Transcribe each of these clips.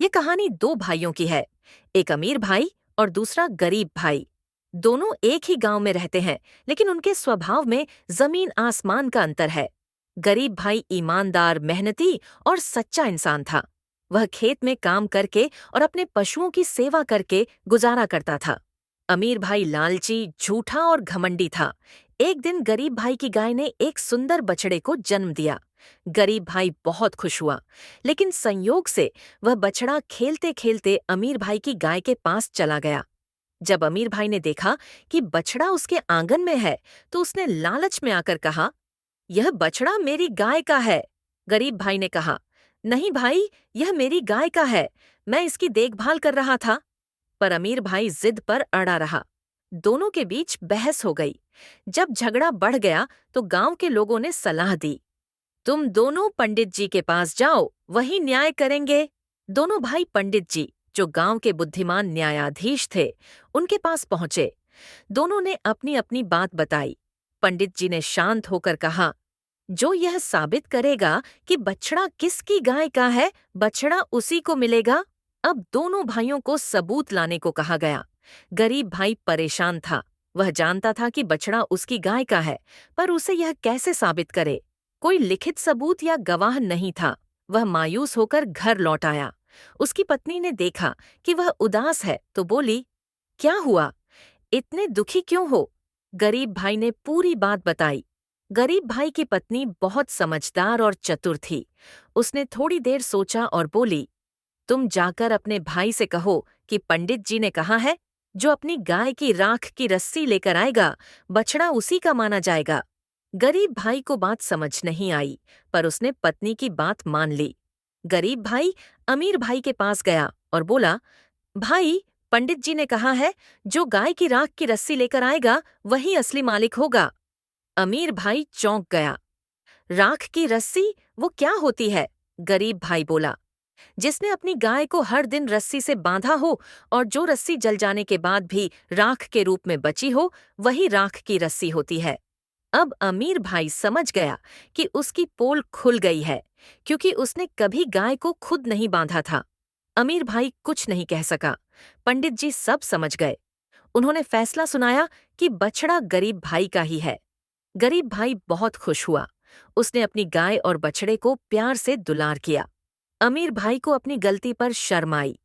ये कहानी दो भाइयों की है। एक अमीर भाई और दूसरा गरीब भाई। दोनों एक ही गांव में रहते हैं, लेकिन उनके स्वभाव में जमीन आसमान का अंतर है। गरीब भाई ईमानदार, मेहनती और सच्चा इंसान था। वह खेत में काम करके और अपने पशुओं की सेवा करके गुजारा करता था। अमीर भाई लालची, झूठा और घमंडी था। एक दिन गरीब भाई की गाय ने एक सुंदर बछड़े को जन्म दिया। गरीब भाई बहुत खुश हुआ, लेकिन संयोग से वह बछड़ा खेलते खेलते अमीर भाई की गाय के पास चला गया। जब अमीर भाई ने देखा कि बछड़ा उसके आंगन में है, तो उसने लालच में आकर कहा, यह बछड़ा मेरी गाय का है। गरीब भाई ने कहा, नहीं भाई, यह मेरी गाय का है, मैं इसकी देखभाल कर रहा था। पर अमीर भाई जिद पर अड़ा रहा। दोनों के बीच बहस हो गई। जब झगड़ा बढ़ गया तो गांव के लोगों ने सलाह दी, तुम दोनों पंडित जी के पास जाओ, वही न्याय करेंगे। दोनों भाई पंडित जी, जो गांव के बुद्धिमान न्यायाधीश थे, उनके पास पहुंचे। दोनों ने अपनी अपनी बात बताई। पंडित जी ने शांत होकर कहा, जो यह साबित करेगा कि बछड़ा किसकी गाय का है, बछड़ा उसी को मिलेगा। अब दोनों भाइयों को सबूत लाने को कहा गया। गरीब भाई परेशान था। वह जानता था कि बछड़ा उसकी गाय का है, पर उसे यह कैसे साबित करे। कोई लिखित सबूत या गवाह नहीं था। वह मायूस होकर घर लौट आया। उसकी पत्नी ने देखा कि वह उदास है, तो बोली, क्या हुआ, इतने दुखी क्यों हो? गरीब भाई ने पूरी बात बताई। गरीब भाई की पत्नी बहुत समझदार और चतुर थी। उसने थोड़ी देर सोचा और बोली, तुम जाकर अपने भाई से कहो कि पंडित जी ने कहा है, जो अपनी गाय की राख की रस्सी लेकर आएगा, बछड़ा उसी का माना जाएगा। गरीब भाई को बात समझ नहीं आई, पर उसने पत्नी की बात मान ली। गरीब भाई अमीर भाई के पास गया और बोला, भाई, पंडित जी ने कहा है, जो गाय की राख की रस्सी लेकर आएगा, वही असली मालिक होगा। अमीर भाई चौंक गया। राख की रस्सी, वो क्या होती है? गरीब भाई बोला, जिसने अपनी गाय को हर दिन रस्सी से बांधा हो और जो रस्सी जल जाने के बाद भी राख के रूप में बची हो, वही राख की रस्सी होती है। अब अमीर भाई समझ गया कि उसकी पोल खुल गई है, क्योंकि उसने कभी गाय को खुद नहीं बांधा था। अमीर भाई कुछ नहीं कह सका। पंडित जी सब समझ गए। उन्होंने फैसला सुनाया कि बछड़ा गरीब भाई का ही है। गरीब भाई बहुत खुश हुआ। उसने अपनी गाय और बछड़े को प्यार से दुलार किया। अमीर भाई को अपनी गलती पर शर्म आई।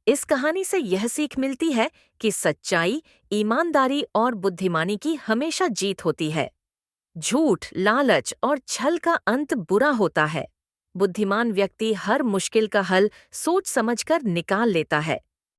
इस कहानी से यह सीख मिलती है कि सच्चाई, ईमानदारी और बुद्धिमानी की हमेशा जीत होती है। झूठ, लालच और छल का अंत बुरा होता है। बुद्धिमान व्यक्ति हर मुश्किल का हल सोच समझकर निकाल लेता है।